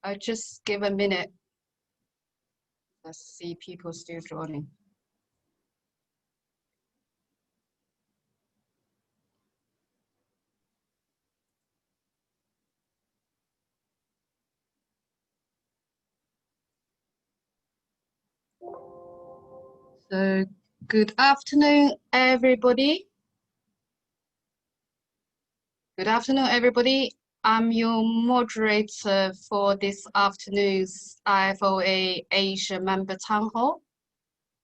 I'll just give a minute. Let's see people still joining. So good afternoon, everybody. Good afternoon, everybody. I'm your moderator for this afternoon's IFoA Asia Member Town Hall.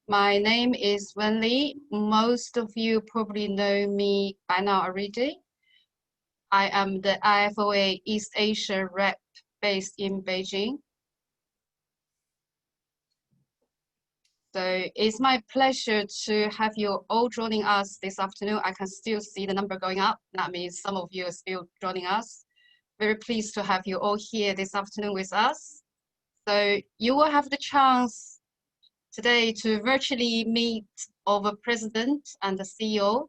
My name is Wen Li. Most of you probably know me by now already. I am the IFoA East Asia rep based in Beijing. So it's my pleasure to have you all joining us this afternoon. I can still see the number going up. That means some of you are still joining us. Very pleased to have you all here this afternoon with us. So you will have the chance today to virtually meet our president and the CEO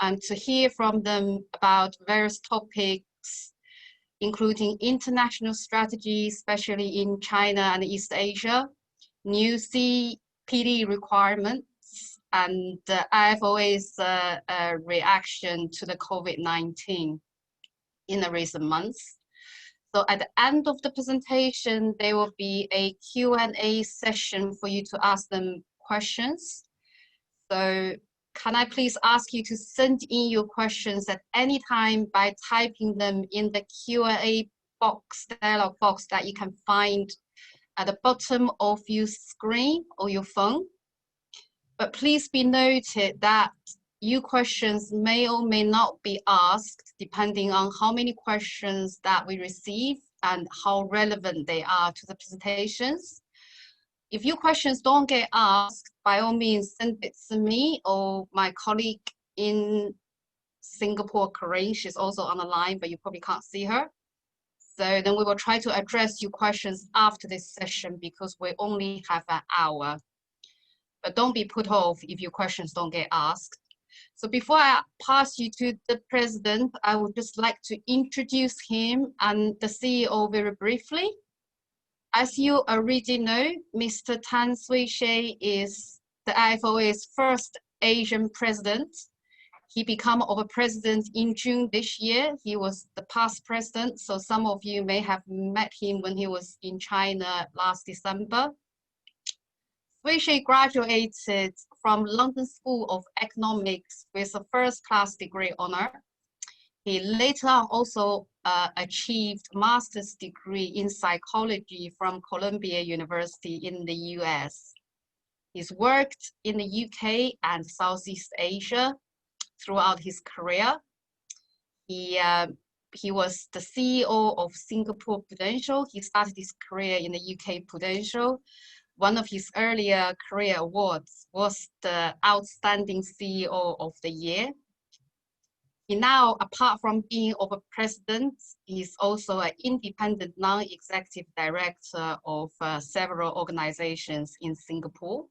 and to hear from them about various topics, including international strategy, especially in China and East Asia, new CPD requirements, and IFoA's reaction to the COVID-19 in the recent months. So at the end of the presentation, there will be a Q&A session for you to ask them questions. So can I please ask you to send in your questions at any time by typing them in the Q&A box, dialog box that you can find at the bottom of your screen or your phone. But please be noted that your questions may or may not be asked depending on how many questions that we receive and how relevant they are to the presentations. If your questions don't get asked, by all means, send it to me or my colleague in Singapore, Corinne. She's also on the line, but you probably can't see her. So then we will try to address your questions after this session because we only have an hour. But don't be put off if your questions don't get asked. So before I pass you to the president, I would just like to introduce him and the CEO very briefly. As you already know, Mr. Tan Suee is the IFoA's first Asian president. He became our president in June this year. He was the past president, so some of you may have met him when he was in China last December. Suee graduated from London School of Economics with a first-class degree honor. He later also achieved master's degree in psychology from Columbia University in the US. He's worked in the UK and Southeast Asia throughout his career. He was the CEO of Singapore Prudential. He started his career in the UK Prudential. One of his earlier career awards was the Outstanding CEO of the Year. He now, apart from being our president, is also an independent non-executive director of several organizations in Singapore.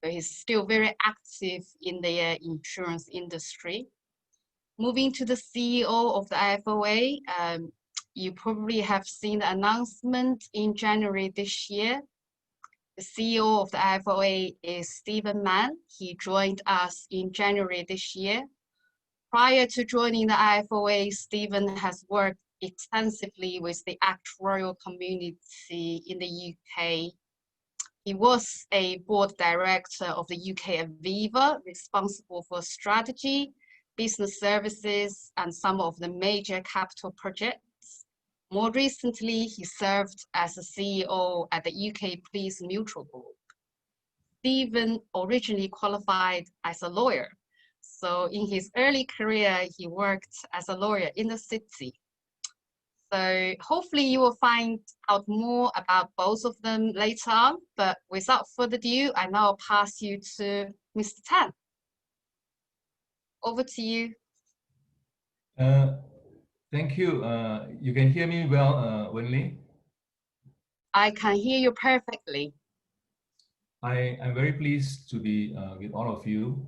So he's still very active in the insurance industry. Moving to the CEO of the IFoA, you probably have seen the announcement in January this year. The CEO of the IFoA is Mann. He joined us in January this year. Prior to joining the IFoA, Stephen has worked extensively with the actuarial community in the UK. He was a board director of the UK Aviva, responsible for strategy, business services, and some of the major capital projects. More recently, he served as a CEO at the UK Police Mutual Group. Stephen originally qualified as a lawyer. So in his early career, he worked as a lawyer in the city. So hopefully you will find out more about both of them later on, but without further ado, I now pass you to Mr. Tan. Over to you. Thank you. You can hear me well, Wen Li? I can hear you perfectly. I'm very pleased to be with all of you.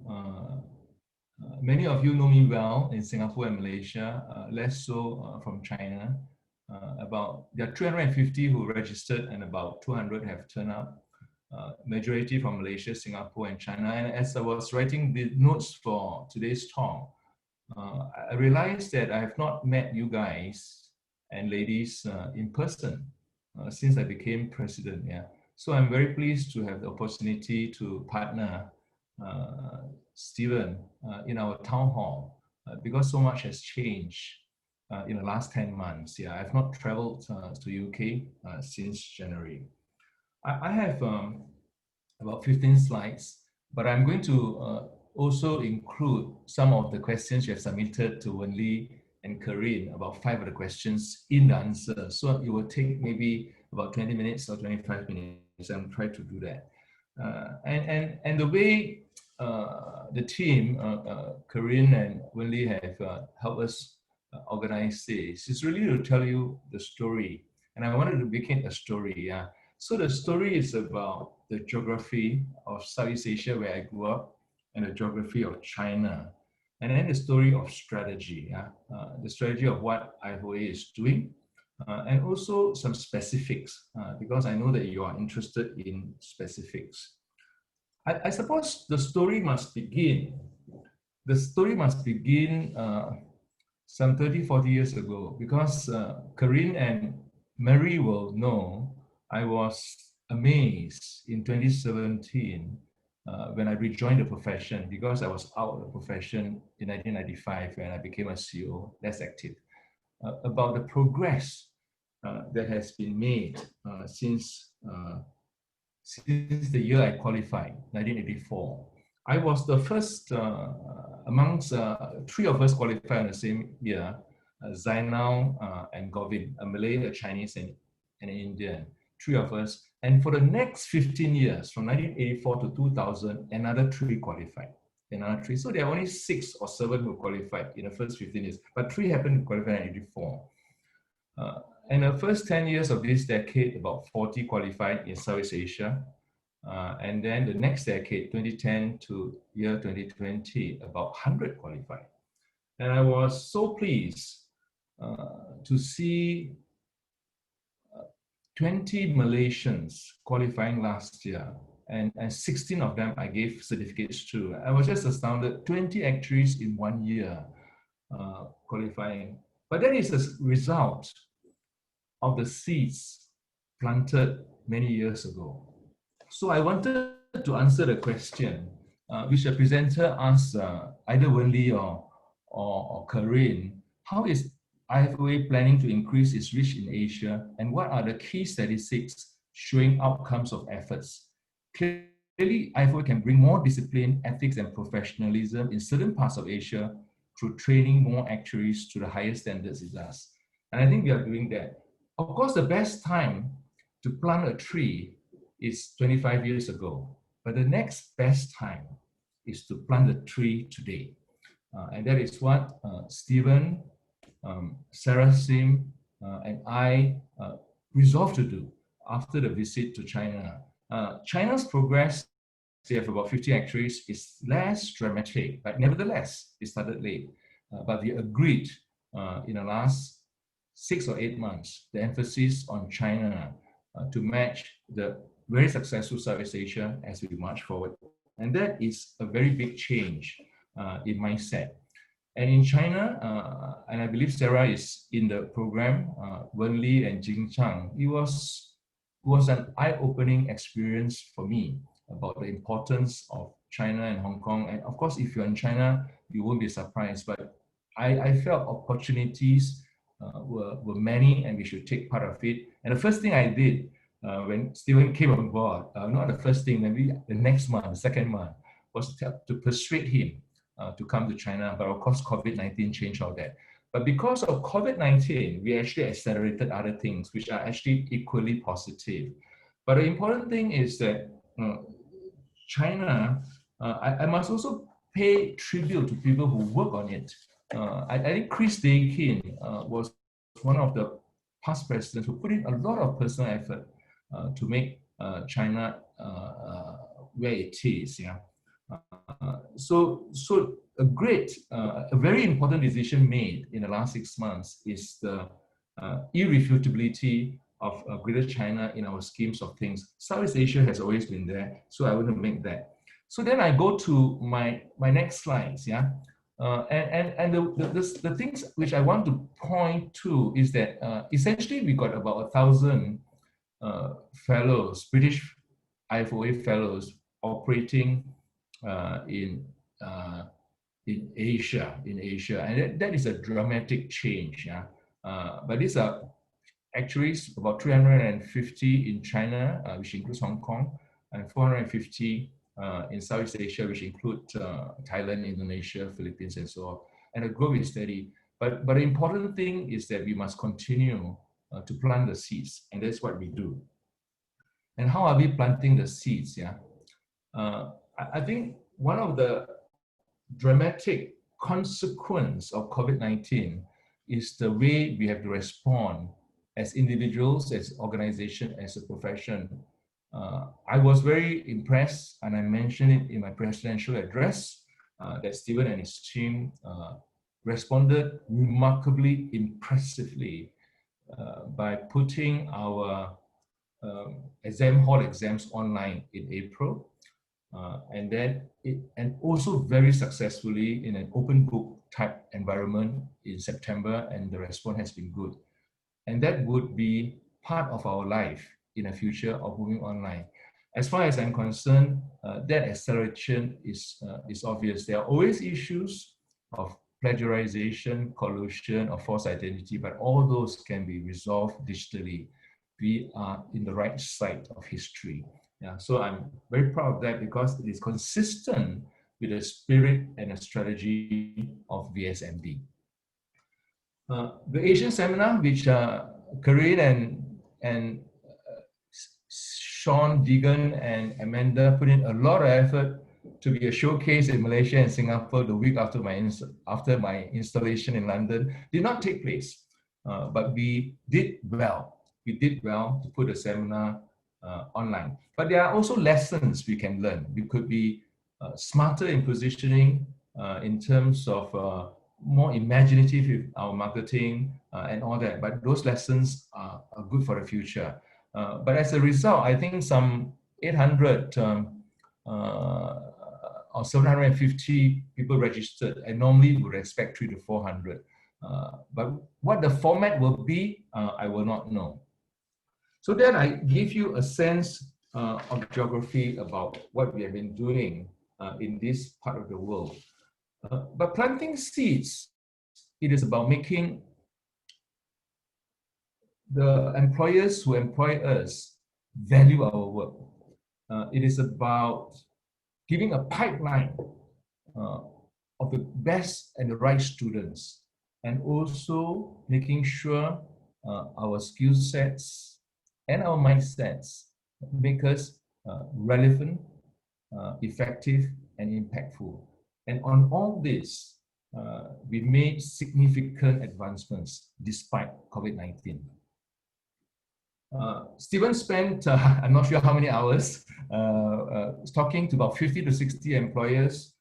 Many of you know me well in Singapore and Malaysia, less so from China. There are 350 who registered and about 200 have turned up. Majority from Malaysia, Singapore, and China. And as I was writing the notes for today's talk, I realized that I have not met you guys and ladies in person since I became president. Yeah, so I'm very pleased to have the opportunity to partner Stephen in our town hall because so much has changed in the last 10 months. Yeah, I've not traveled to UK since January. I have about 15 slides, but I'm going to also include some of the questions you have submitted to Wenli and Corinne, about 5 of the questions in the answer. So it will take maybe about 20 minutes or 25 minutes, and try to do that. And the way the team, Corinne and Wenli, have helped us organize this is really to tell you the story. And I wanted to make it a story. Yeah. So the story is about the geography of Southeast Asia, where I grew up, and the geography of China. And then the story of strategy, the strategy of what IFoA is doing, and also some specifics, because I know that you are interested in specifics. I suppose the story must begin. The story must begin some 30, 40 years ago, because Corinne and Mary will know I was amazed in 2017 when I rejoined the profession, because I was out of the profession in 1995 when I became a CEO, less active, about the progress that has been made since the year I qualified, 1984. I was the first amongst 3 of us qualified in the same year, Zainal and Govin, a Malay, a Chinese, and an Indian, 3 of us. And for the next 15 years, from 1984 to 2000, another 3 qualified, another 3. So there are only 6 or 7 who qualified in the first 15 years, but 3 happened to qualify in 1984. And the first 10 years of this decade, about 40 qualified in Southeast Asia. And then the next decade, 2010 to year 2020, about 100 qualified. And I was so pleased to see 20 Malaysians qualifying last year, and 16 of them I gave certificates to. I was just astounded, 20 actuaries in 1 year qualifying. But that is a result of the seeds planted many years ago. So I wanted to answer the question which the presenter asked either Wenli or Corinne: how is IFoA planning to increase its reach in Asia, and what are the key statistics showing outcomes of efforts? Clearly, IFoA can bring more discipline, ethics, and professionalism in certain parts of Asia through training more actuaries to the highest standards it does. And I think we are doing that. Of course, the best time to plant a tree is 25 years ago, but the next best time is to plant the tree today. And that is what Stephen, Sarah Sim, and I resolved to do after the visit to China. China's progress, they have about 50 actuaries, is less dramatic, but nevertheless, it started late. But we agreed in the last 6 or 8 months, the emphasis on China to match the very successful Southeast Asia as we march forward. And that is a very big change in mindset. And in China, and I believe Sarah is in the program, Wenli and Jing Chang, it was an eye-opening experience for me about the importance of China and Hong Kong. And of course, if you're in China, you won't be surprised, but I felt opportunities were many, and we should take part of it. And the first thing I did when Stephen came on board, not the first thing, maybe the next month, the second month, was to persuade him to come to China. But of course, COVID-19 changed all that. But because of COVID-19, we actually accelerated other things, which are actually equally positive. But the important thing is that China, I must also pay tribute to people who work on it. I think Chris Day-Kin was one of the past presidents who put in a lot of personal effort to make China where it is. Yeah. So a very important decision made in the last 6 months is the irrefutability of Greater China in our schemes of things. Southeast Asia has always been there, so I want to make that. So then I go to my next slides, yeah. And the things which I want to point to is that essentially we got about 1,000 fellows, British IFoA fellows operating in Asia, and that is a dramatic change, yeah. But these are actuaries, about 350 in China, which includes Hong Kong, and 450 in Southeast Asia, which include Thailand, Indonesia, Philippines, and so on. And the growth is steady. But the important thing is that we must continue to plant the seeds, and that's what we do. And how are we planting the seeds? Yeah, I think one of the dramatic consequence of COVID-19 is the way we have to respond as individuals, as organization, as a profession. I was very impressed, and I mentioned it in my presidential address, that Stephen and his team responded remarkably impressively by putting our hall exams online in April, and also very successfully in an open book type environment in September, and the response has been good. And that would be part of our life in the future of moving online. As far as I'm concerned, that acceleration is obvious. There are always issues of plagiarization, collusion, or false identity, but all those can be resolved digitally. We are in the right side of history. Yeah, so I'm very proud of that because it is consistent with the spirit and the strategy of VSMD. The Asian seminar, which Corinne and Sean, Deegan, and Amanda put in a lot of effort to be a showcase in Malaysia and Singapore the week after my installation in London, did not take place. But we did well. We did well to put a seminar online. But there are also lessons we can learn. We could be smarter in positioning in terms of more imaginative with our marketing and all that. But those lessons are good for the future. But as a result, I think some 800 or 750 people registered, and normally we would expect 300 to 400. But what the format will be, I will not know. So then I give you a sense of geography about what we have been doing in this part of the world. But planting seeds, it is about making the employers who employ us value our work. It is about giving a pipeline of the best and the right students, and also making sure our skill sets and our mindsets make us relevant, effective, and impactful. And on all this, we made significant advancements despite COVID-19. Stephen spent, I'm not sure how many hours, talking to about 50 to 60 employers,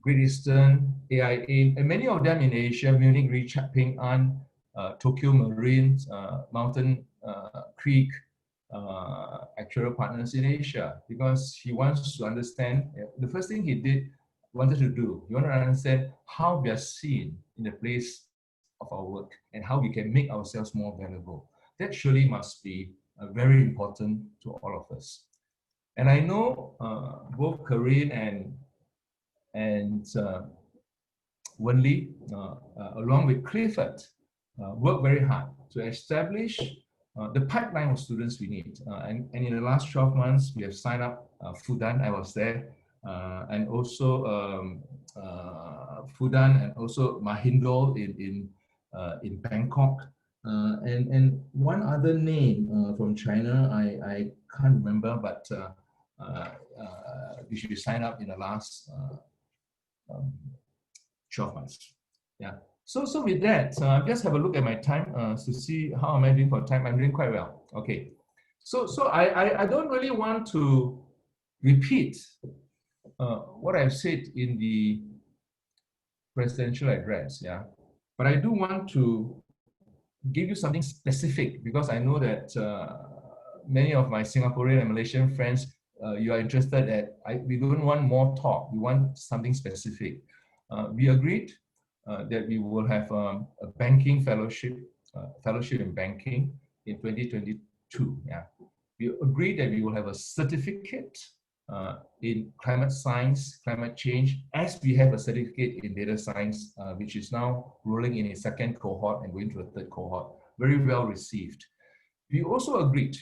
Great Eastern, AIA, and many of them in Asia, Munich Re, Ping An, Tokyo Marine, Mountain Creek, actuarial partners in Asia, because he wants to understand, the first thing he wanted to do, he wanted to understand how we are seen in the place of our work and how we can make ourselves more valuable. That surely must be very important to all of us. And I know both Corinne and Wenli, along with Clifford, work very hard to establish the pipeline of students we need. And in the last 12 months, we have signed up Fudan, I was there, and also Fudan and also Mahindra in Bangkok. And one other name from China, I can't remember, but we should sign up in the last 12 months. Yeah. So with that, just have a look at my time to see how am I doing for time. I'm doing quite well. Okay. So I don't really want to repeat what I've said in the presidential address. Yeah. But I do want to give you something specific, because I know that many of my Singaporean and Malaysian friends, you are interested that we don't want more talk, we want something specific. We agreed that we will have a banking fellowship, fellowship in banking in 2022. Yeah, we agreed that we will have a certificate in climate science, climate change, as we have a certificate in data science, which is now rolling in a second cohort and going to a third cohort. Very well received. We also agreed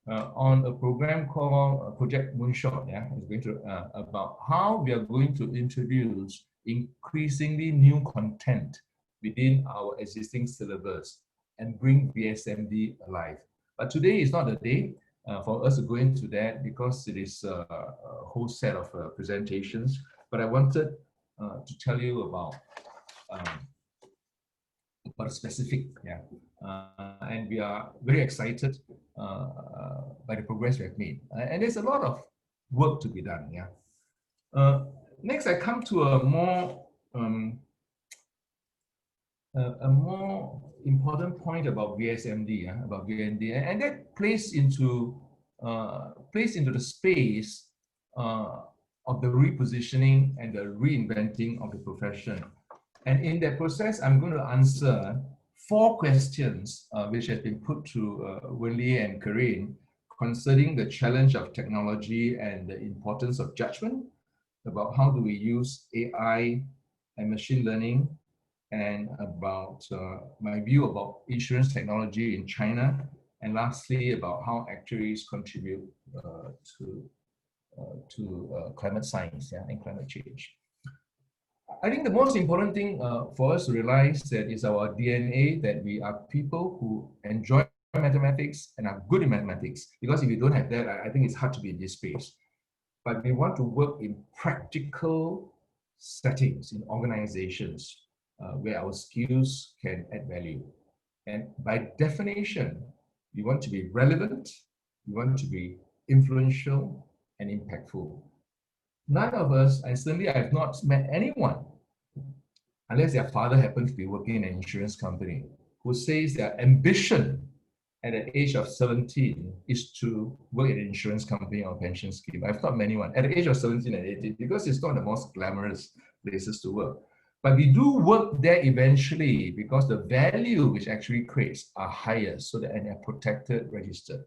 on a program called Project Moonshot. Yeah, it's going to about how we are going to introduce increasingly new content within our existing syllabus and bring VSMD alive. But today is not the day for us to go into that, because it is a whole set of presentations. But I wanted to tell you about a specific, yeah. And we are very excited by the progress we have made. And there's a lot of work to be done, yeah. Next, I come to a more important point about VSMD, about VND, and that plays into the space of the repositioning and the reinventing of the profession. And in that process, I'm going to answer 4 questions which have been put to Wenli and Corinne concerning the challenge of technology and the importance of judgment, about how do we use AI and machine learning, and about my view about insurance technology in China, and lastly about how actuaries contribute to climate science, yeah, and climate change. I think the most important thing for us to realize that is our DNA, that we are people who enjoy mathematics and are good in mathematics. Because if you don't have that, I think it's hard to be in this space. But we want to work in practical settings, in organizations, where our skills can add value. And by definition, we want to be relevant, we want to be influential and impactful. None of us, and certainly I have not met anyone, unless their father happens to be working in an insurance company, who says their ambition at the age of 17 is to work at an insurance company or pension scheme. I've not met anyone at the age of 17 and 18, because it's not the most glamorous places to work. But we do work there eventually, because the value which actually creates are higher, so that and are protected, registered.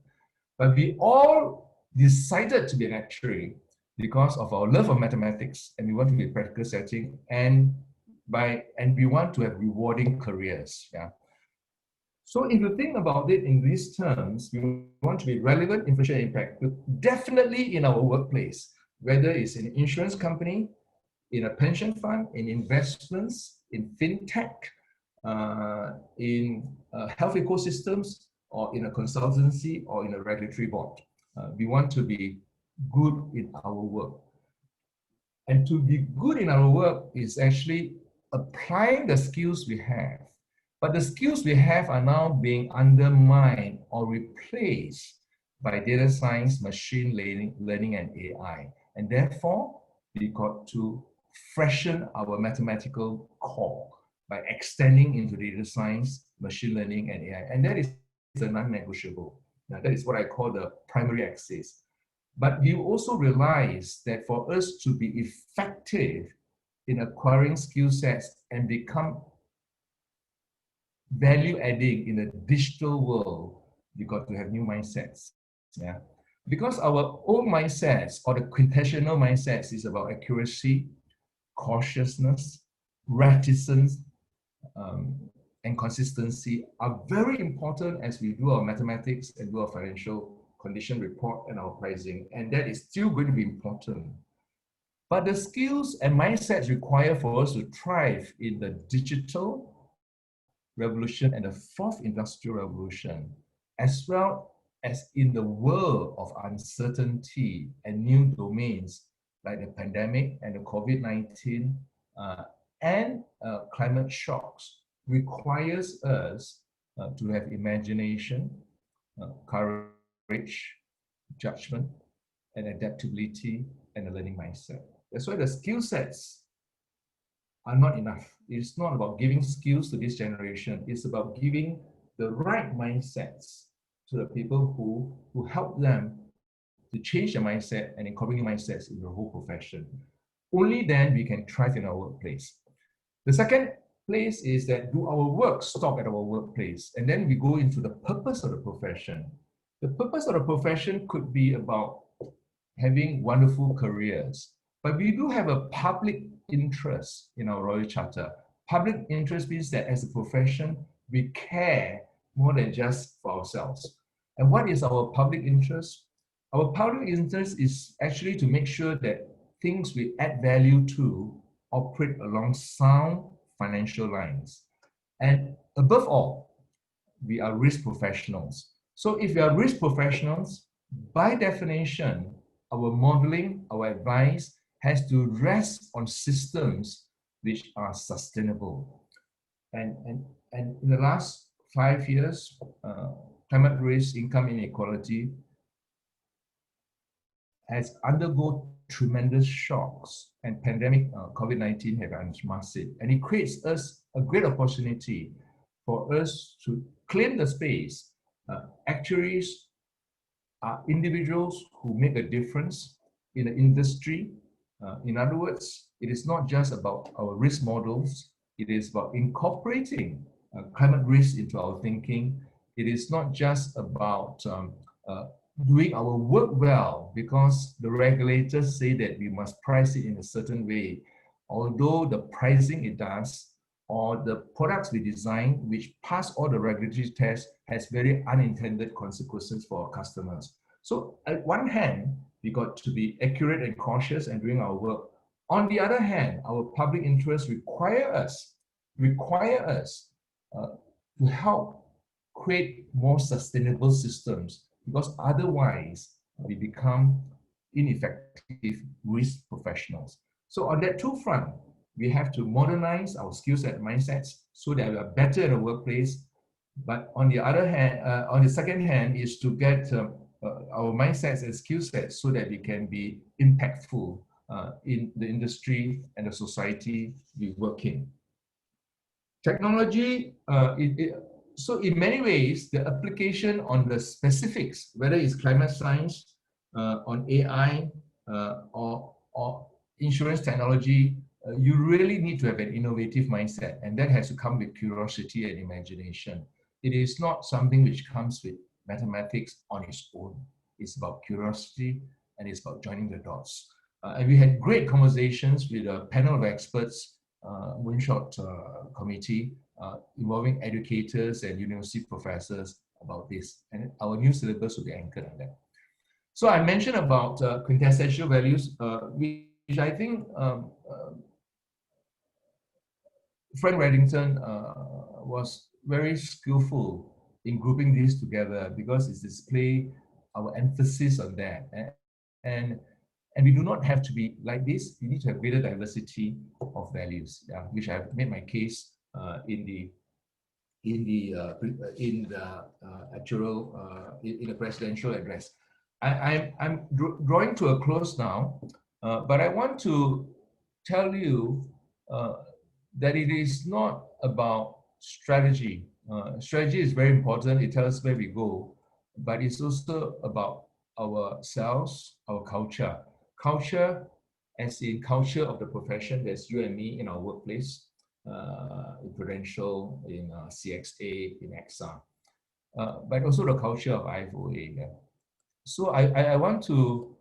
But we all decided to be an actuary because of our love of mathematics, and we want to be a practical setting, and we want to have rewarding careers. Yeah. So if you think about it in these terms, we want to be relevant, influential, and impactful, definitely in our workplace, whether it's in an insurance company, in a pension fund, in investments, in fintech, in health ecosystems, or in a consultancy, or in a regulatory board. We want to be good in our work. And to be good in our work is actually applying the skills we have. But the skills we have are now being undermined or replaced by data science, machine learning, and AI. And therefore, we got to freshen our mathematical core by extending into data science, machine learning, and AI. And that is a non-negotiable. Now, that is what I call the primary axis. But you also realize that for us to be effective in acquiring skill sets and become value adding in a digital world, you got to have new mindsets. Yeah, because our old mindsets, or the quintessential mindsets, is about accuracy, cautiousness, reticence, and consistency are very important as we do our mathematics and do our financial condition report and our pricing, and that is still going to be important. But the skills and mindsets required for us to thrive in the digital revolution and the 4th industrial revolution, as well as in the world of uncertainty and new domains like the pandemic and the COVID-19 and climate shocks, requires us to have imagination, courage, judgment, and adaptability, and a learning mindset. That's why the skill sets are not enough. It's not about giving skills to this generation. It's about giving the right mindsets to the people who help them to change their mindset and incorporate new mindsets in the whole profession. Only then we can thrive in our workplace. The second place is that do our work stop at our workplace? And then we go into the purpose of the profession. The purpose of the profession could be about having wonderful careers, but we do have a public interest in our Royal Charter. Public interest means that as a profession, we care more than just for ourselves. And what is our public interest? Our public interest is actually to make sure that things we add value to operate along sound financial lines. And above all, we are risk professionals. So if we are risk professionals, by definition, our modeling, our advice has to rest on systems which are sustainable. And in the last 5 years, climate risk, income inequality has undergone tremendous shocks, and pandemic COVID-19 have unmasked it. And it creates us a great opportunity for us to claim the space. Actuaries are individuals who make a difference in the industry. In other words, it is not just about our risk models, it is about incorporating climate risk into our thinking. It is not just about doing our work well because the regulators say that we must price it in a certain way. Although the pricing it does, or the products we design, which pass all the regulatory tests, has very unintended consequences for our customers. So at one hand, we got to be accurate and cautious and doing our work. On the other hand, our public interests require us to help create more sustainable systems, because otherwise we become ineffective risk professionals. So on that two front, we have to modernize our skill set mindsets so that we are better in the workplace. But on the other hand, on the second hand, is to get our mindsets and skill sets so that we can be impactful in the industry and the society we work in. Technology, so in many ways, the application on the specifics, whether it's climate science, on AI, or insurance technology, you really need to have an innovative mindset, and that has to come with curiosity and imagination. It is not something which comes with mathematics on its own. It's about curiosity, and it's about joining the dots. And we had great conversations with a panel of experts, Moonshot committee, involving educators and university professors about this. And our new syllabus will be anchored on that. So I mentioned about quintessential values, which I think Frank Reddington was very skillful in grouping these together, because it displays our emphasis on that. And we do not have to be like this. We need to have greater diversity of values, which I've made my case in the presidential address. I'm drawing to a close now, but I want to tell you that it is not about strategy. Strategy is very important. It tells us where we go, but it's also about ourselves, our culture. Culture, as in culture of the profession, there's you and me in our workplace, in Prudential, in CXA, in AXA, but also the culture of IFoA. Yeah. So I want to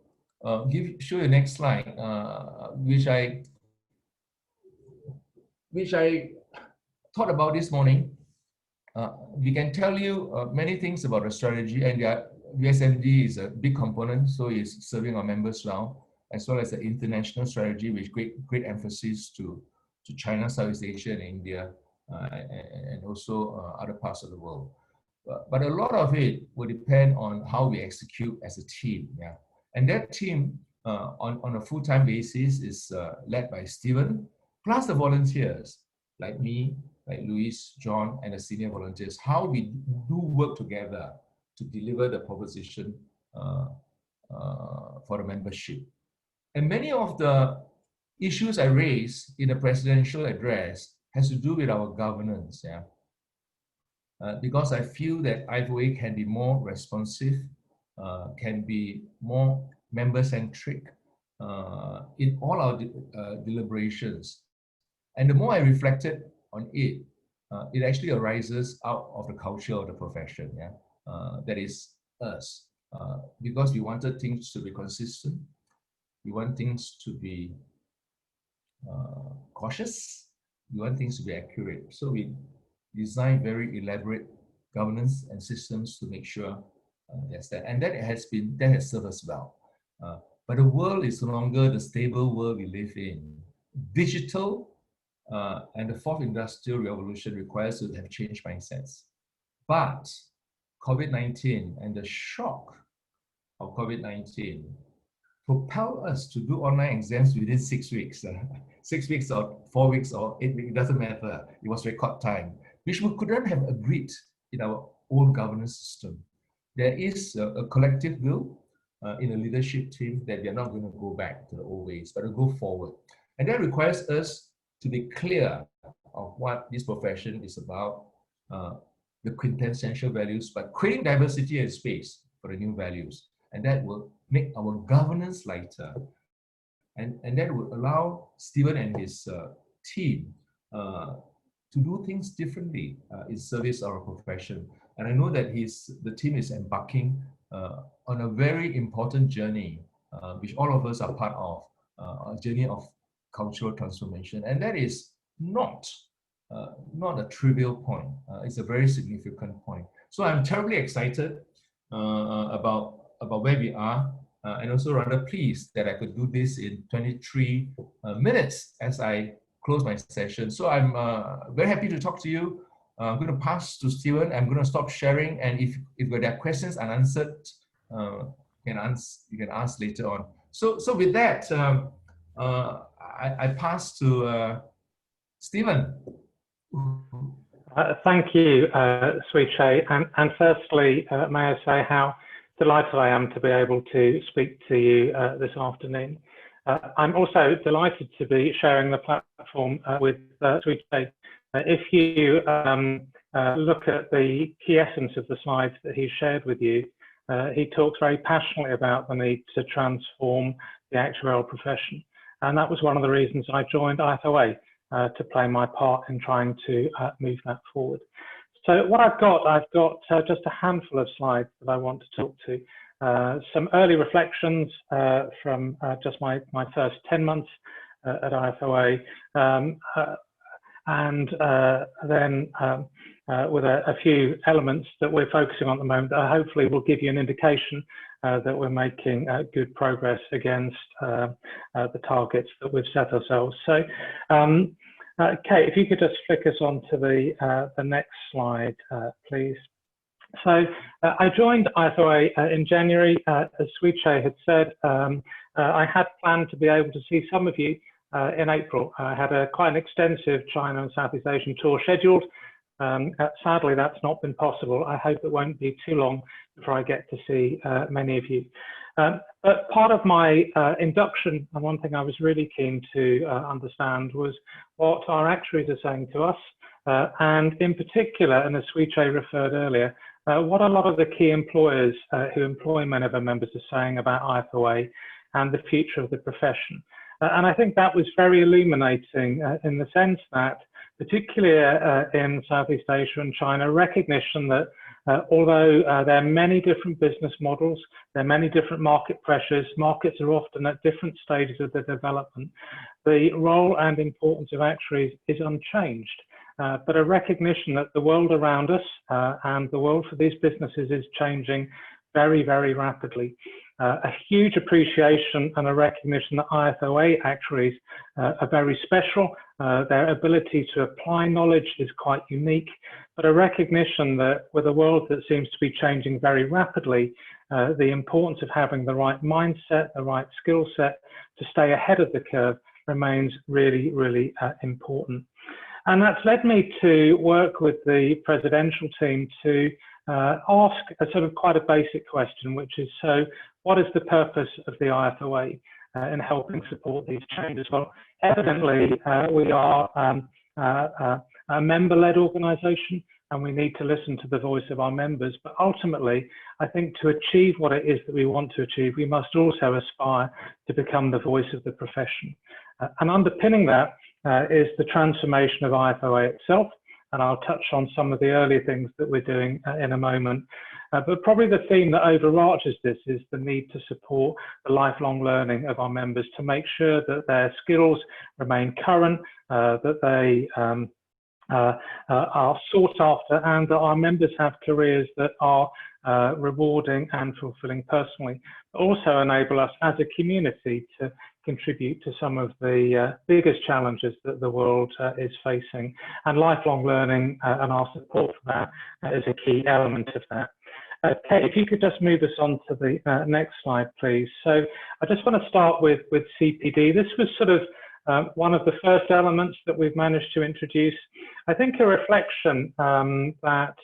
show you next slide, which I thought about this morning. We can tell you many things about the strategy, and USMD is a big component, so it's serving our members well, as well as the international strategy with great emphasis to China, Southeast Asia, and India, and also other parts of the world. But a lot of it will depend on how we execute as a team. Yeah, and that team on a full-time basis is led by Stephen, plus the volunteers like me, like Luis, John, and the senior volunteers. How we do work together to deliver the proposition for the membership. And many of the issues I raised in the presidential address has to do with our governance. Yeah. because I feel that IFoA can be more responsive, can be more member-centric in all our deliberations. And the more I reflected on it, it actually arises out of the culture of the profession, yeah? That is us. Because we wanted things to be consistent, we want things to be cautious, we want things to be accurate. So we design very elaborate governance and systems to make sure there's that. And that has served us well. But the world is no longer the stable world we live in. Digital and the fourth industrial revolution requires us to have changed mindsets. But COVID-19 and the shock of COVID-19 propelled us to do online exams within 6 weeks. 6 weeks or 4 weeks or 8 weeks, it doesn't matter. It was record time, which we couldn't have agreed in our own governance system. There is a collective will in a leadership team that we are not going to go back to the old ways, but to go forward. And that requires us to be clear of what this profession is about, the quintessential values, but creating diversity and space for the new values. And that will make our governance lighter. And that will allow Stephen and his team to do things differently in service of our profession. And I know that the team is embarking on a very important journey, which all of us are part of, a journey of cultural transformation. And that is not a trivial point. It's a very significant point. So I'm terribly excited about where we are, and also rather pleased that I could do this in 23 minutes as I close my session. So I'm very happy to talk to you. I'm going to pass to Stephen. I'm going to stop sharing, and if there are questions unanswered, you can ask later on. So with that, I pass to Stephen. Thank you, Suee Chieh. And firstly, may I say how delighted I am to be able to speak to you this afternoon. I'm also delighted to be sharing the platform with Suee Chieh. If you look at the key essence of the slides that he shared with you, he talks very passionately about the need to transform the actuarial profession. And that was one of the reasons I joined IFoA, to play my part in trying to move that forward. So what I've got just a handful of slides that I want to talk to. Some early reflections from just my first 10 months at IFoA, and then with a few elements that we're focusing on at the moment that hopefully will give you an indication that we're making good progress against the targets that we've set ourselves. So, Kate, if you could just flick us on to the next slide, please. So I joined IFoA in January. As Suee Chieh had said, I had planned to be able to see some of you in April. I had quite an extensive China and Southeast Asian tour scheduled. Sadly, that's not been possible. I hope it won't be too long before I get to see many of you. But part of my induction, and one thing I was really keen to understand was what our actuaries are saying to us, and in particular, and as Suee Chieh referred earlier, what a lot of the key employers who employ many of our members are saying about IFoA and the future of the profession. And I think that was very illuminating in the sense that, particularly in Southeast Asia and China, recognition that although there are many different business models, there are many different market pressures, markets are often at different stages of their development, the role and importance of actuaries is unchanged. But a recognition that the world around us and the world for these businesses is changing very, very rapidly. A huge appreciation and a recognition that IFoA actuaries are very special. Their ability to apply knowledge is quite unique, but a recognition that with a world that seems to be changing very rapidly, the importance of having the right mindset, the right skill set to stay ahead of the curve remains really, really important. And that's led me to work with the presidential team to ask a sort of quite a basic question, which is, so what is the purpose of the IFoA in helping support these changes? Well, evidently, we are a member-led organisation. and we need to listen to the voice of our members. But ultimately, I think to achieve what it is that we want to achieve, we must also aspire to become the voice of the profession. And underpinning that is the transformation of IFoA itself. And I'll touch on some of the earlier things that we're doing in a moment. But probably the theme that overarches this is the need to support the lifelong learning of our members to make sure that their skills remain current, that they are sought after, and that our members have careers that are rewarding and fulfilling personally, but also enable us as a community to contribute to some of the biggest challenges that the world is facing. And lifelong learning and our support for that is a key element of that. Kate, if you could just move us on to the next slide, please. So I just want to start with CPD. This was sort of one of the first elements that we've managed to introduce. I think a reflection that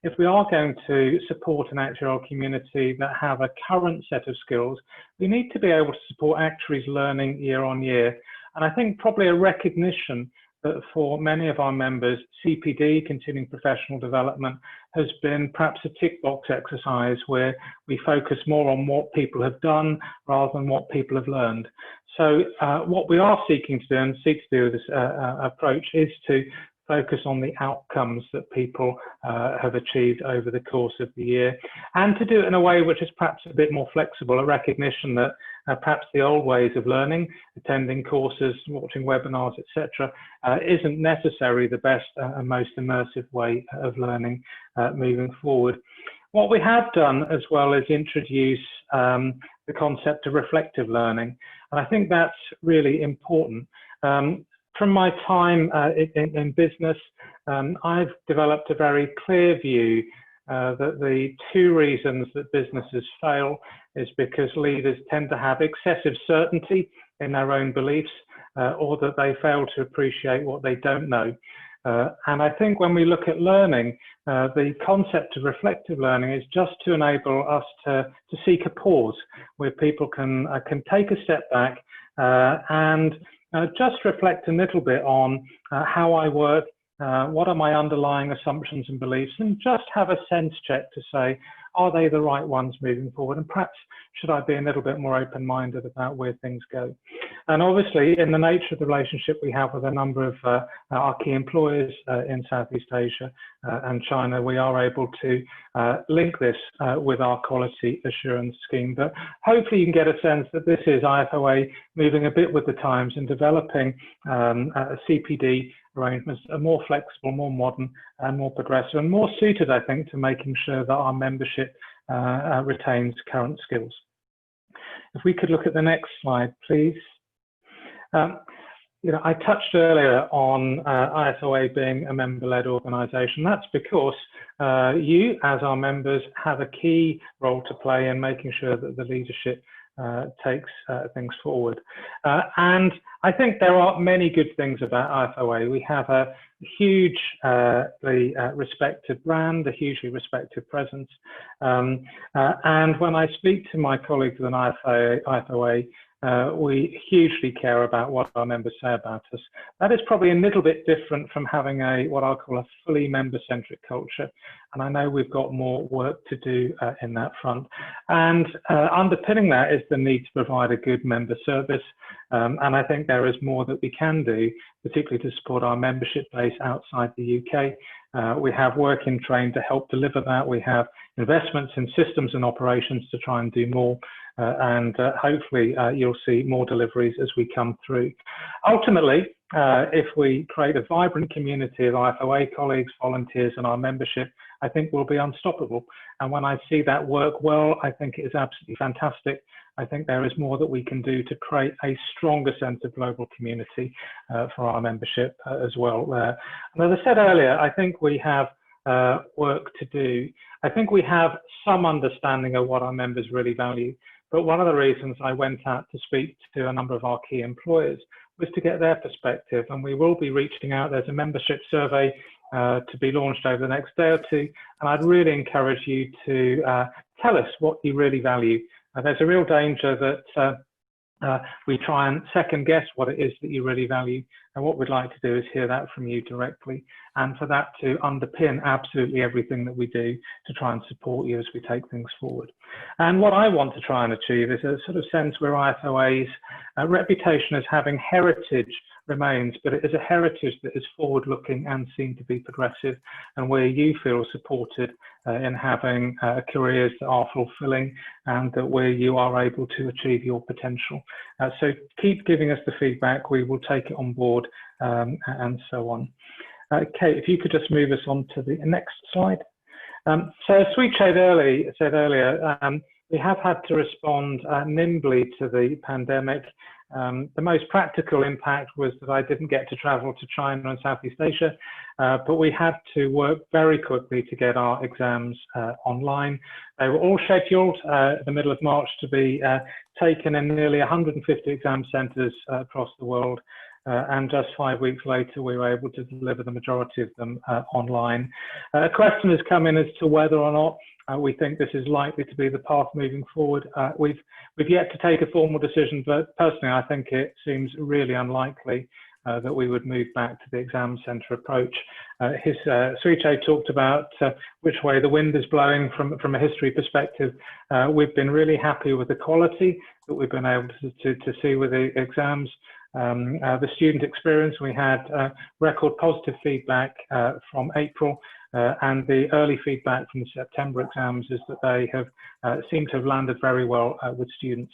if we are going to support an actuarial community that have a current set of skills, we need to be able to support actuaries learning year on year. And I think probably a recognition that for many of our members, CPD, continuing professional development, has been perhaps a tick box exercise where we focus more on what people have done rather than what people have learned. So what we are seeking to do and seek to do with this approach is to focus on the outcomes that people have achieved over the course of the year, and to do it in a way which is perhaps a bit more flexible, a recognition that perhaps the old ways of learning, attending courses, watching webinars, etc., isn't necessarily the best and most immersive way of learning moving forward. What we have done as well is introduce the concept of reflective learning, and I think that's really important. From my time in business, I've developed a very clear view that the two reasons that businesses fail is because leaders tend to have excessive certainty in their own beliefs, or that they fail to appreciate what they don't know. And I think when we look at learning, the concept of reflective learning is just to enable us to seek a pause where people can take a step back and just reflect a little bit on how I work, what are my underlying assumptions and beliefs, and just have a sense check to say, are they the right ones moving forward? And perhaps should I be a little bit more open-minded about where things go? And obviously, in the nature of the relationship we have with a number of our key employers in Southeast Asia and China, we are able to link this with our quality assurance scheme. But hopefully you can get a sense that this is IFoA moving a bit with the times and developing a CPD arrangements that are more flexible, more modern, and more progressive, and more suited, I think, to making sure that our membership retains current skills. If we could look at the next slide, please. You know, I touched earlier on IFoA being a member-led organisation. That's because you, as our members, have a key role to play in making sure that the leadership takes things forward. And I think there are many good things about IFoA. We have a hugely respected brand, a hugely respected presence. And when I speak to my colleagues in IFoA, we hugely care about what our members say about us. That is probably a little bit different from having what I'll call a fully member-centric culture. And I know we've got more work to do in that front. And underpinning that is the need to provide a good member service. And I think there is more that we can do, particularly to support our membership base outside the UK. We have work in train to help deliver that. We have investments in systems and operations to try and do more. And hopefully you'll see more deliveries as we come through. Ultimately, if we create a vibrant community of IFoA colleagues, volunteers, and our membership, I think we'll be unstoppable. And when I see that work well, I think it is absolutely fantastic. I think there is more that we can do to create a stronger sense of global community for our membership as well there. And as I said earlier, I think we have work to do. I think we have some understanding of what our members really value. But one of the reasons I went out to speak to a number of our key employers was to get their perspective. And we will be reaching out. There's a membership survey to be launched over the next day or two. And I'd really encourage you to tell us what you really value. There's a real danger that We try and second guess what it is that you really value, and what we'd like to do is hear that from you directly, and for that to underpin absolutely everything that we do to try and support you as we take things forward. And what I want to try and achieve is a sort of sense where IFoA's reputation as having heritage remains, but it is a heritage that is forward-looking and seen to be progressive, and where you feel supported in having careers that are fulfilling and that where you are able to achieve your potential. So keep giving us the feedback, we will take it on board and so on. Kate, if you could just move us on to the next slide. So as Suee said earlier, we have had to respond nimbly to the pandemic. The most practical impact was that I didn't get to travel to China and Southeast Asia, but we had to work very quickly to get our exams online. They were all scheduled at the middle of March to be taken in nearly 150 exam centres across the world. And just 5 weeks later, we were able to deliver the majority of them online. A question has come in as to whether or not we think this is likely to be the path moving forward. We've yet to take a formal decision, but personally, I think it seems really unlikely that we would move back to the exam centre approach. Suee talked about which way the wind is blowing from a history perspective. We've been really happy with the quality that we've been able to see with the exams. The student experience, we had record positive feedback from April, and the early feedback from the September exams is that they have seemed to have landed very well with students.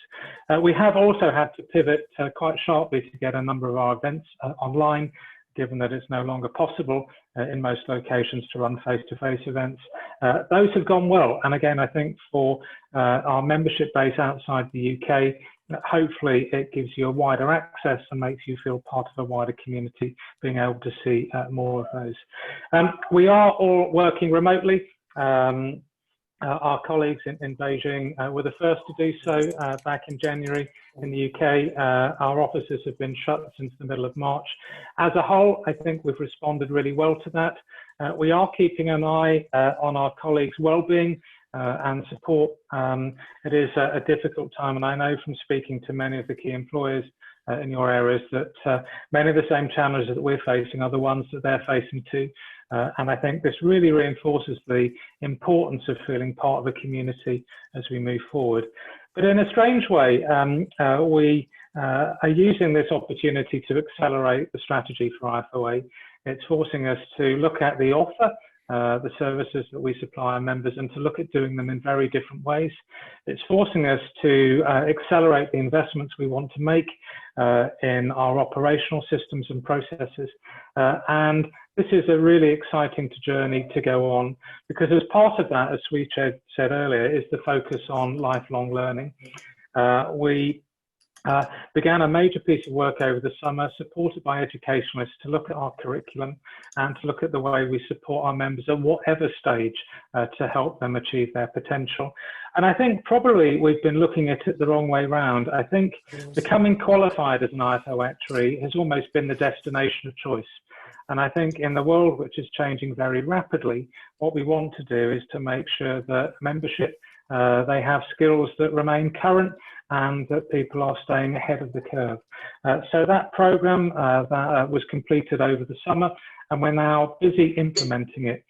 We have also had to pivot quite sharply to get a number of our events online, given that it's no longer possible in most locations to run face-to-face events. Those have gone well, and again, I think for our membership base outside the UK, hopefully it gives you a wider access and makes you feel part of a wider community, being able to see more of those. We are all working remotely. Our colleagues in Beijing were the first to do so back in January. In the UK, our offices have been shut since the middle of March. As a whole, I think we've responded really well to that. We are keeping an eye on our colleagues' well-being and support. It is a difficult time, and I know from speaking to many of the key employers in your areas that many of the same challenges that we're facing are the ones that they're facing too. And I think this really reinforces the importance of feeling part of a community as we move forward. But in a strange way, we are using this opportunity to accelerate the strategy for IFoA. It's forcing us to look at the offer, the services that we supply our members, and to look at doing them in very different ways. It's forcing us to accelerate the investments we want to make in our operational systems and processes. And this is a really exciting journey to go on, because as part of that, as Suee said earlier, is the focus on lifelong learning. We began a major piece of work over the summer, supported by educationalists, to look at our curriculum and to look at the way we support our members at whatever stage to help them achieve their potential. And I think probably we've been looking at it the wrong way round. I think becoming qualified as an IFO actuary has almost been the destination of choice. And I think in the world which is changing very rapidly, what we want to do is to make sure that membership, they have skills that remain current and that people are staying ahead of the curve. So that program that was completed over the summer, and we're now busy implementing it.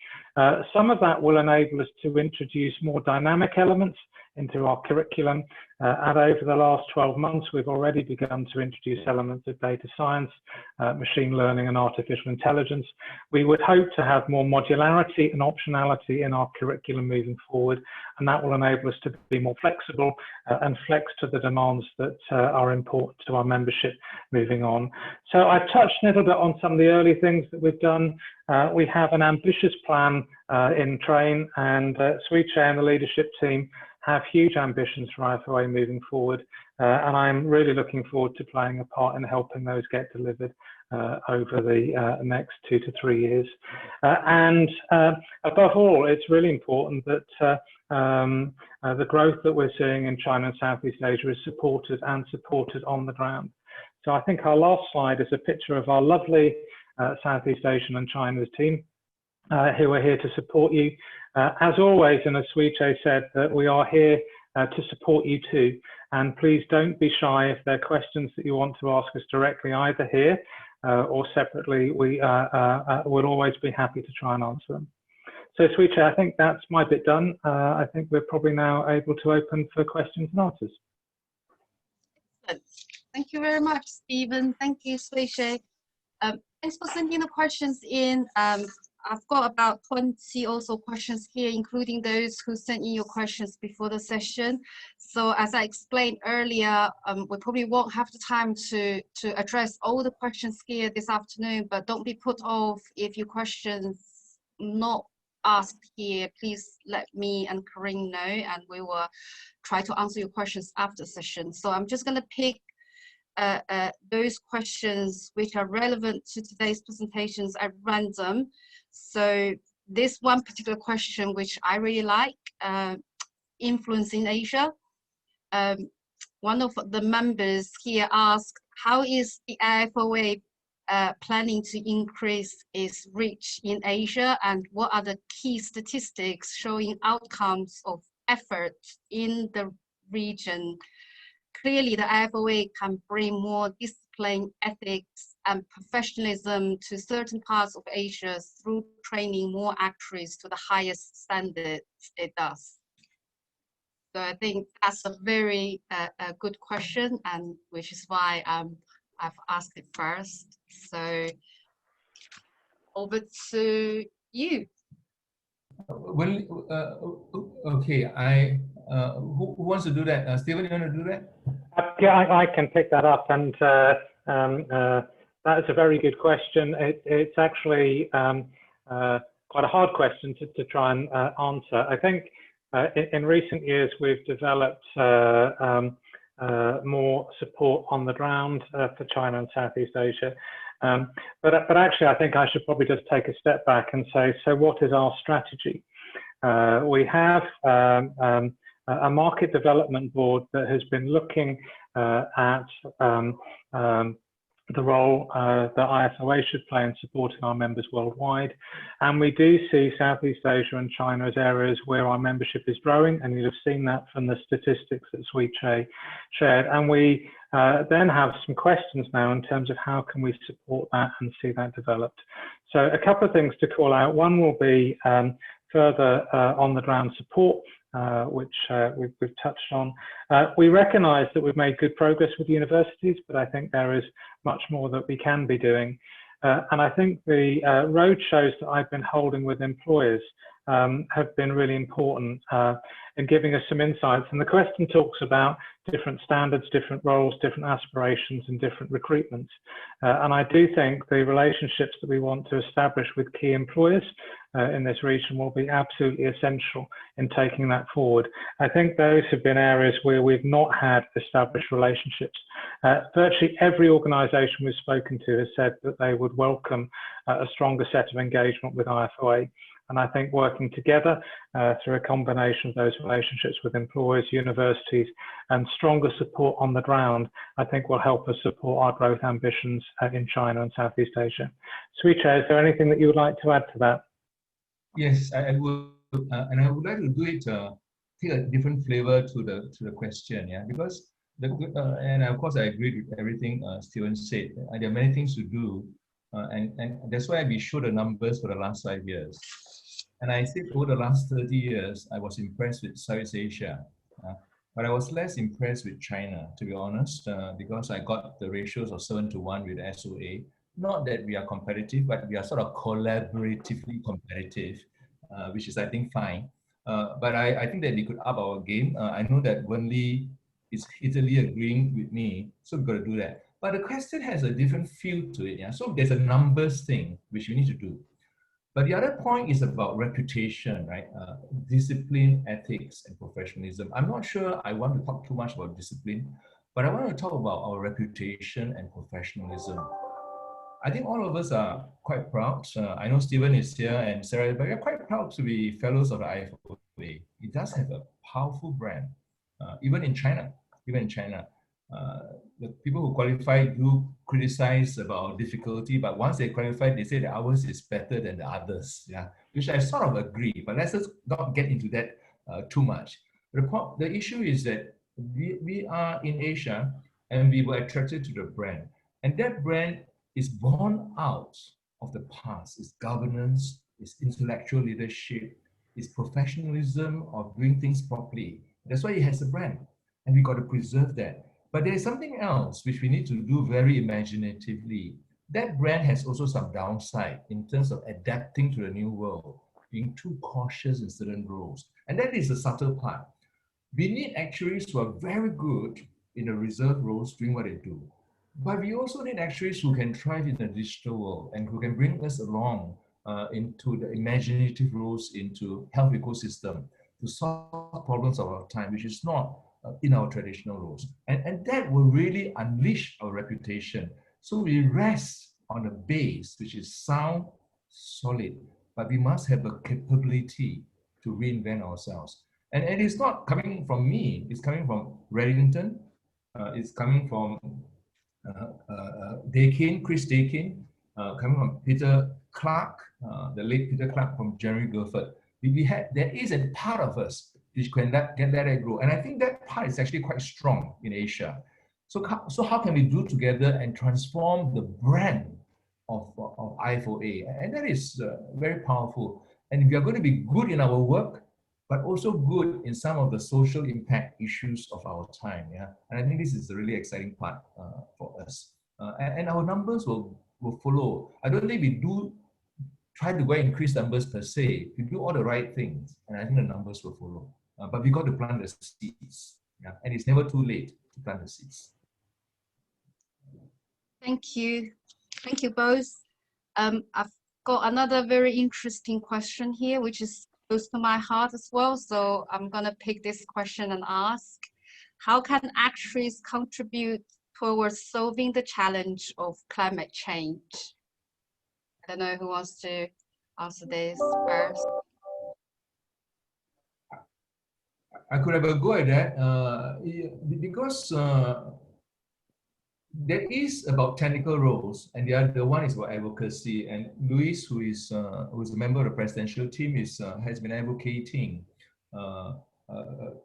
Some of that will enable us to introduce more dynamic elements into our curriculum. And over the last 12 months, we've already begun to introduce elements of data science, machine learning and artificial intelligence. We would hope to have more modularity and optionality in our curriculum moving forward, and that will enable us to be more flexible and flex to the demands that are important to our membership moving on. So I touched a little bit on some of the early things that we've done. We have an ambitious plan in train, and Suee and the leadership team have huge ambitions for IFoA moving forward, and I'm really looking forward to playing a part in helping those get delivered over the next 2 to 3 years. And above all, it's really important that the growth that we're seeing in China and Southeast Asia is supported on the ground. So I think our last slide is a picture of our lovely Southeast Asian and China's team, who are here to support you. As always, and as Suee said, that we are here to support you too. And please don't be shy if there are questions that you want to ask us directly, either here or separately. We will always be happy to try and answer them. So Suee, I think that's my bit done. I think we're probably now able to open for questions and answers. Thank you very much, Stephen. Thank you, Suee. Thanks for sending the questions in. I've got about 20 also questions here, including those who sent in your questions before the session. So as I explained earlier, we probably won't have the time to address all the questions here this afternoon, but don't be put off if your questions not asked here. Please let me and Corinne know, and we will try to answer your questions after the session. So I'm just going to pick those questions which are relevant to today's presentations at random. So this one particular question, which I really like, influence in Asia. One of the members here asked, how is the IFoA planning to increase its reach in Asia, and what are the key statistics showing outcomes of efforts in the region? Clearly, the IFoA can bring more discipline, ethics, and professionalism to certain parts of Asia through training more actuaries to the highest standards it does. So I think that's a very good question, and which is why I've asked it first. So over to you. Well, okay. Who wants to do that? Stephen, you want to do that? Yeah, I can pick that up, and that is a very good question. It's actually quite a hard question to try and answer. I think in recent years we've developed more support on the ground for China and Southeast Asia. But actually, I think I should probably just take a step back and say, so what is our strategy? We have a market development board that has been looking at the role that IFoA should play in supporting our members worldwide. And we do see Southeast Asia and China as areas where our membership is growing, and you'll have seen that from the statistics that Chieh shared. And we then have some questions now in terms of how can we support that and see that developed. So a couple of things to call out. One will be further on the ground support, which we've touched on. We recognise that we've made good progress with universities, but I think there is much more that we can be doing. And I think the road shows that I've been holding with employers have been really important in giving us some insights. And the question talks about different standards, different roles, different aspirations, and different recruitments. And I do think the relationships that we want to establish with key employers in this region will be absolutely essential in taking that forward. I think those have been areas where we've not had established relationships. Virtually every organisation we've spoken to has said that they would welcome a stronger set of engagement with IFoA. And I think working together through a combination of those relationships with employers, universities, and stronger support on the ground, I think will help us support our growth ambitions in China and Southeast Asia. Suee, is there anything that you would like to add to that? Yes, I would, and I would like to do it, take a different flavor to the question, yeah, because and of course I agree with everything Stephen said. There are many things to do, and that's why we show the numbers for the last 5 years. And I said over the last 30 years, I was impressed with Southeast Asia, but I was less impressed with China, to be honest, because I got the ratios of 7-to-1 with SOA. Not that we are competitive, but we are sort of collaboratively competitive, which is, I think, fine. But I think that we could up our game. I know that Wenli is Italy agreeing with me, so we've got to do that. But the question has a different feel to it. Yeah? So there's a numbers thing which we need to do. But the other point is about reputation, right? Discipline, ethics, and professionalism. I'm not sure I want to talk too much about discipline, but I want to talk about our reputation and professionalism. I think all of us are quite proud. I know Stephen is here and Sarah, but we're quite proud to be fellows of the IFoA. It does have a powerful brand, even in China. The people who qualify do criticize about difficulty, but once they qualify, they say that ours is better than the others, yeah, which I sort of agree, but let's just not get into that too much. The issue is that we are in Asia and we were attracted to the brand. And that brand is born out of the past, its governance, its intellectual leadership, its professionalism of doing things properly. That's why it has a brand. And we got to preserve that. But there's something else which we need to do very imaginatively. That brand has also some downside in terms of adapting to the new world, being too cautious in certain roles. And that is the subtle part. We need actuaries who are very good in the reserve roles doing what they do. But we also need actuaries who can thrive in the digital world and who can bring us along into the imaginative roles into health ecosystem to solve problems of our time, which is not in our traditional roles. And that will really unleash our reputation. So we rest on a base which is sound, solid, but we must have a capability to reinvent ourselves. And it's not coming from me, it's coming from Reddington, it's coming from Chris Dakin, coming from Peter Clark, the late Peter Clark from Jerry Guilford. There is a part of us which can let it grow. And I think that part is actually quite strong in Asia. So how can we do together and transform the brand of IFoA? And that is very powerful. And if we are going to be good in our work, but also good in some of the social impact issues of our time. Yeah, and I think this is a really exciting part for us. And our numbers will follow. I don't think we do try to go and increase numbers per se. We do all the right things, and I think the numbers will follow. But we got to plant the seeds. Yeah, and it's never too late to plant the seeds. Thank you both. I've got another very interesting question here, which is close to my heart as well. So I'm gonna pick this question and ask, how can actuaries contribute towards solving the challenge of climate change? I don't know who wants to answer this first. I could have a go at that because there is about technical roles, and the other one is about advocacy. And Luis, who is a member of the presidential team, has been advocating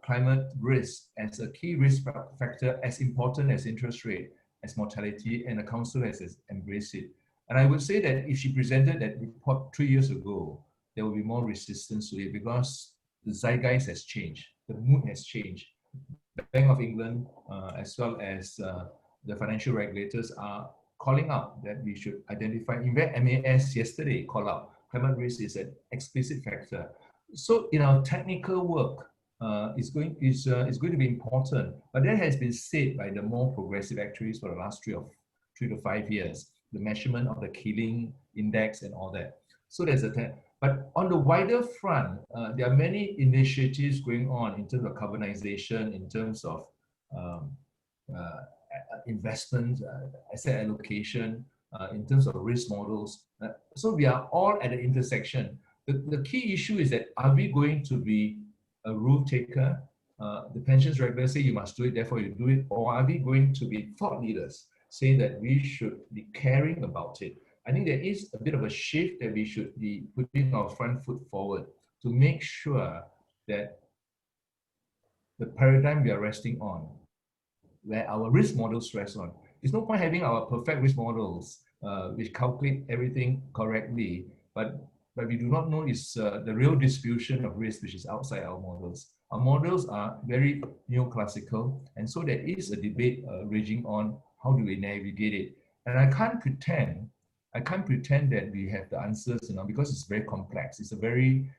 climate risk as a key risk factor, as important as interest rate, as mortality, and the council has embraced it. And I would say that if she presented that report 3 years ago, there will be more resistance to it because the zeitgeist has changed, the mood has changed. The Bank of England, as well as the financial regulators, are calling out that we should identify. In fact, MAS yesterday called out climate risk is an explicit factor. So in our technical work, it's going to be important. But that has been said by the more progressive actuaries for the last 3 to 5 years. The measurement of the killing index and all that. So there's but on the wider front, there are many initiatives going on in terms of carbonization, in terms of investment, asset allocation, in terms of risk models. So we are all at the intersection. The key issue is that, are we going to be a rule taker? The pensions regulators say you must do it, therefore you do it, or are we going to be thought leaders, saying that we should be caring about it? I think there is a bit of a shift that we should be putting our front foot forward to make sure that the paradigm we are resting on, where our risk models rest on, it's no point having our perfect risk models which calculate everything correctly, but we do not know is the real distribution of risk which is outside our models. Our models are very neoclassical, and so there is a debate raging on how do we navigate it. And I can't pretend that we have the answers, because it's very complex. It's a very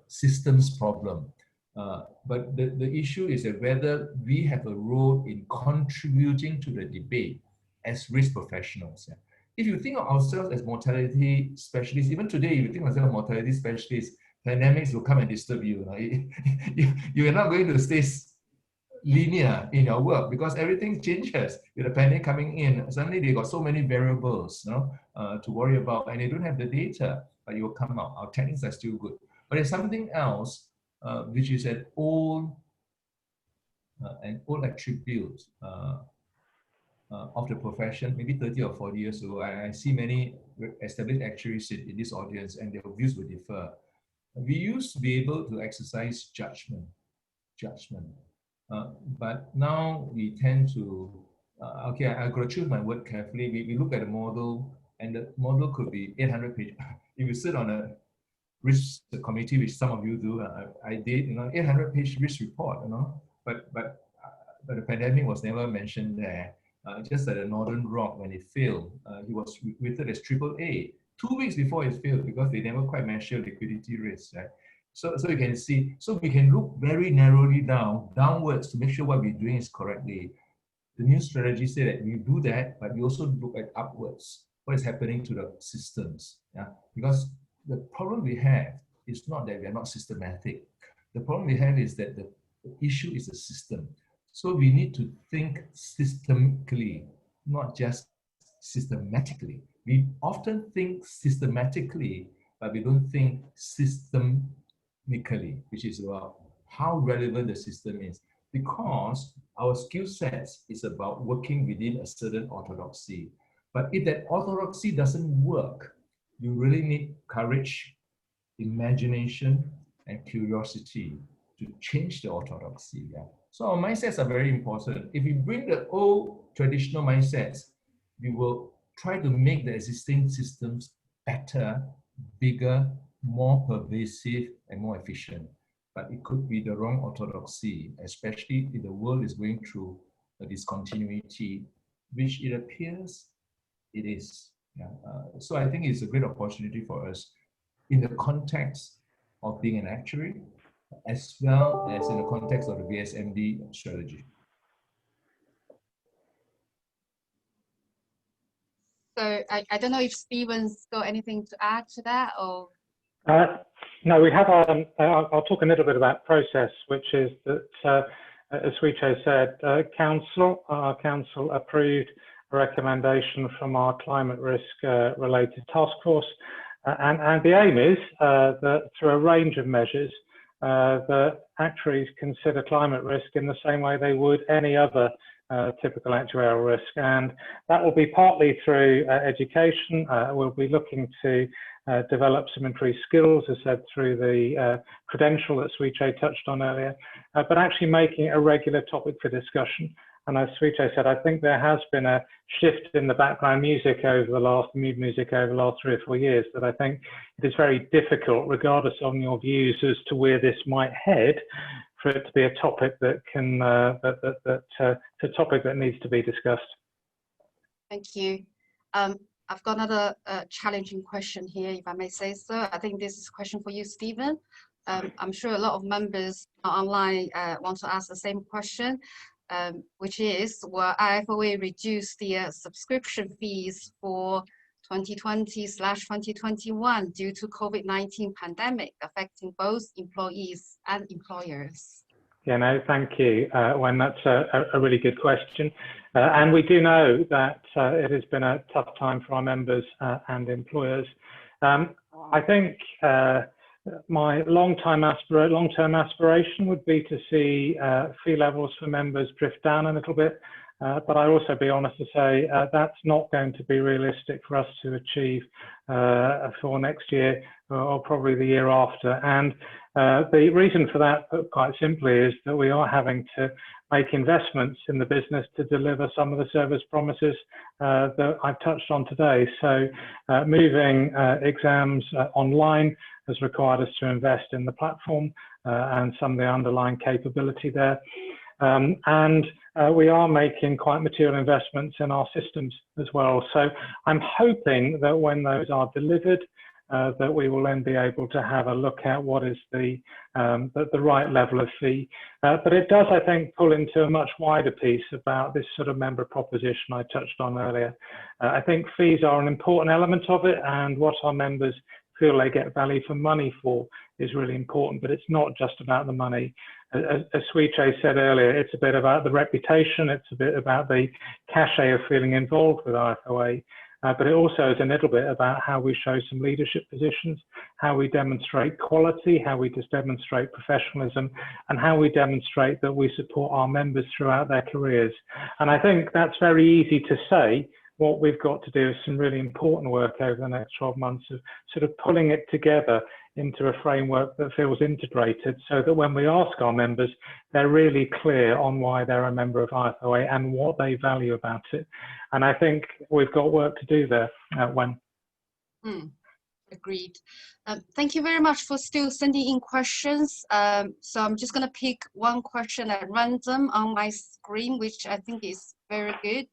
systems problem. But the issue is that whether we have a role in contributing to the debate as risk professionals. Yeah. If you think of ourselves as mortality specialists, even today, if you think of yourself as mortality specialists, pandemics will come and disturb you. You are not going to stay linear in your work because everything changes with the pandemic coming in. Suddenly they got so many variables to worry about, and they don't have the data, but it will come out. Our techniques are still good. But there's something else which is an old attribute of the profession, maybe 30 or 40 years ago. I see many established actuaries in this audience, and their views will differ. We used to be able to exercise judgment. judgment. But now we tend to, okay, I've got to choose my word carefully. We look at the model, and the model could be 800 pages. If you sit on a risk committee, which some of you do, I did, 800-page risk report, but the pandemic was never mentioned there. Just at the Northern Rock, when it failed, he was rated as AAA 2 weeks before it failed because they never quite measured liquidity risk, right? So you can see, so we can look very narrowly downwards to make sure what we're doing is correctly. The new strategy say that we do that, but we also look at upwards, what is happening to the systems, yeah? Because the problem we have is not that we are not systematic. The problem we have is that the issue is the system. So we need to think systemically, not just systematically. We often think systematically, but we don't think systemically, which is about how relevant the system is. Because our skill sets is about working within a certain orthodoxy. But if that orthodoxy doesn't work, you really need courage, imagination, and curiosity to change the orthodoxy. Yeah? So our mindsets are very important. If we bring the old traditional mindsets, we will try to make the existing systems better, bigger, more pervasive, and more efficient. But it could be the wrong orthodoxy, especially if the world is going through a discontinuity, which it appears it is. Yeah. So I think it's a great opportunity for us in the context of being an actuary, as well as in the context of the VSMD strategy. So I don't know if Stephen's got anything to add to that, or? No, we have. I'll talk a little bit about process, which is that, as Chieh said, our council approved a recommendation from our climate risk related task force, and the aim is that through a range of measures, that actuaries consider climate risk in the same way they would any other typical actuarial risk, and that will be partly through education. We'll be looking to develop some increased skills, as said, through the credential that Chieh touched on earlier, but actually making it a regular topic for discussion. And as Chieh said, I think there has been a shift in the background music over the last 3 or 4 years that I think it is very difficult, regardless of your views as to where this might head, for it to be a topic that can a topic that needs to be discussed. Thank you. I've got another challenging question here, if I may say so. I think this is a question for you, Stephen. I'm sure a lot of members online want to ask the same question, which is, will IFoA reduce the subscription fees for 2020/2021 due to COVID-19 pandemic affecting both employees and employers? Yeah, no, thank you. When that's a really good question. And we do know that it has been a tough time for our members and employers. I think my long-term aspiration would be to see fee levels for members drift down a little bit. But I'd also be honest to say that's not going to be realistic for us to achieve for next year or probably the year after. And the reason for that, put quite simply, is that we are having to make investments in the business to deliver some of the service promises that I've touched on today. So moving exams online has required us to invest in the platform and some of the underlying capability there. And we are making quite material investments in our systems as well. So I'm hoping that when those are delivered, that we will then be able to have a look at what is the right level of fee. But it does, I think, pull into a much wider piece about this sort of member proposition I touched on earlier. I think fees are an important element of it, and what our members feel they get value for money for is really important, but it's not just about the money. As Chieh said earlier, it's a bit about the reputation, it's a bit about the cachet of feeling involved with IFoA, but it also is a little bit about how we show some leadership positions, how we demonstrate quality, how we just demonstrate professionalism, and how we demonstrate that we support our members throughout their careers. And I think that's very easy to say. What we've got to do is some really important work over the next 12 months of sort of pulling it together into a framework that feels integrated, so that when we ask our members, they're really clear on why they're a member of IFoA and what they value about it. And I think we've got work to do there, Wen. Agreed. Thank you very much for still sending in questions. So I'm just going to pick one question at random on my screen, which I think is very good.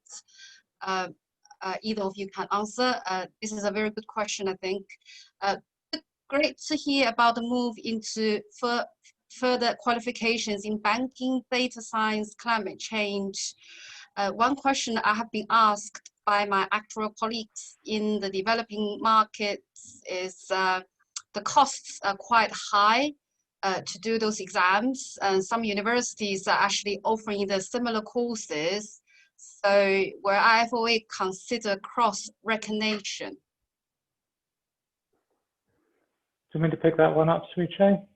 Either of you can answer. This is a very good question, I think. Great to hear about the move into further qualifications in banking, data science, climate change. One question I have been asked by my actual colleagues in the developing markets is the costs are quite high to do those exams, and some universities are actually offering the similar courses. So where IFoA consider cross-recognition. Do you want me to pick that one up, Chieh?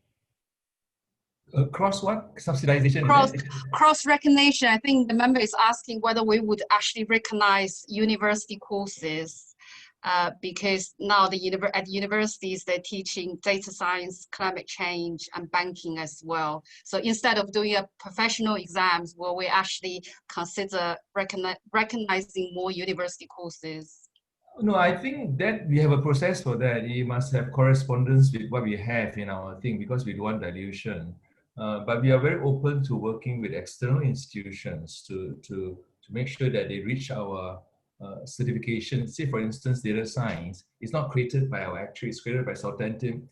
Cross what? Subsidization? Cross-recognition. I think the member is asking whether we would actually recognize university courses because now at universities, they're teaching data science, climate change, and banking as well. So instead of doing a professional exams, will we actually consider recognizing more university courses? No, I think that we have a process for that. You must have correspondence with what we have in our thing because we don't want dilution. But we are very open to working with external institutions to make sure that they reach our certification. Say, for instance, data science is not created by our actuaries, it's created by Southampton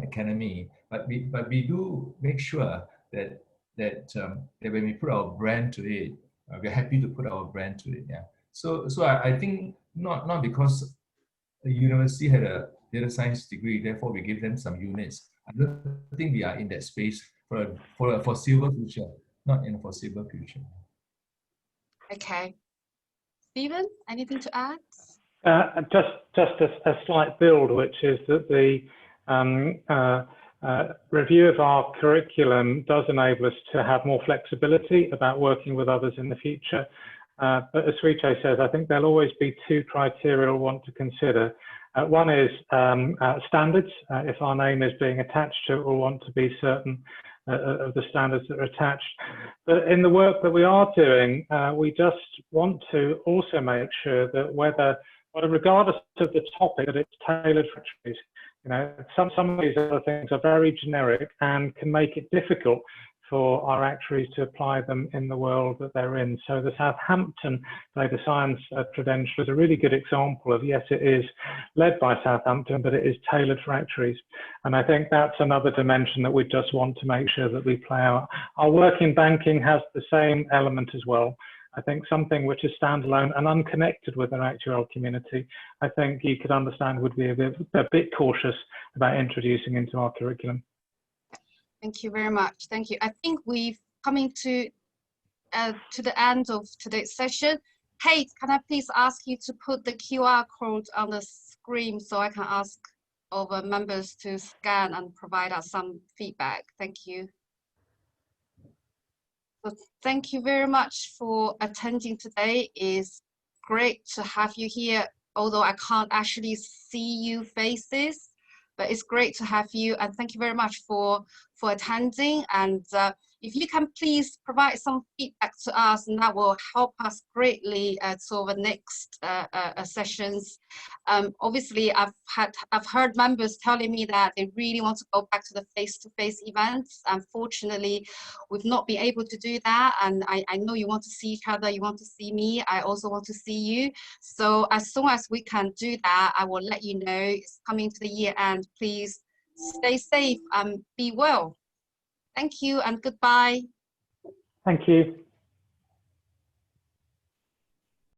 Academy. But we do make sure that when we put our brand to it, we're happy to put our brand to it. Yeah. So I think not because the university had a data science degree, therefore we give them some units. I don't think we are in that space for a foreseeable future, not in a foreseeable future. Okay. Stephen, anything to add? Just a slight build, which is that the review of our curriculum does enable us to have more flexibility about working with others in the future. But as Chieh says, I think there'll always be two criteria we'll want to consider. One is standards. If our name is being attached to it, we'll want to be certain of the standards that are attached. But in the work that we are doing, we just want to also make sure that regardless of the topic, that it's tailored for actuaries. You know, some of these other things are very generic and can make it difficult for our actuaries to apply them in the world that they're in. So the Southampton data science credential is a really good example of, yes, it is led by Southampton, but it is tailored for actuaries. And I think that's another dimension that we just want to make sure that we play out. Our work in banking has the same element as well. I think something which is standalone and unconnected with an actuarial community, I think you could understand would be a bit cautious about introducing into our curriculum. Thank you very much. Thank you. I think we've coming to the end of today's session. Kate, can I please ask you to put the QR code on the screen so I can ask all the members to scan and provide us some feedback? Thank you. So thank you very much for attending today. It's great to have you here, although I can't actually see you faces. But it's great to have you, and thank you very much for attending. And if you can please provide some feedback to us, and that will help us greatly for the next sessions. Obviously, I've heard members telling me that they really want to go back to the face-to-face events. Unfortunately, we've not been able to do that. And I know you want to see each other, you want to see me. I also want to see you. So as soon as we can do that, I will let you know. It's coming to the year end. Please stay safe and be well. Thank you and goodbye. Thank you.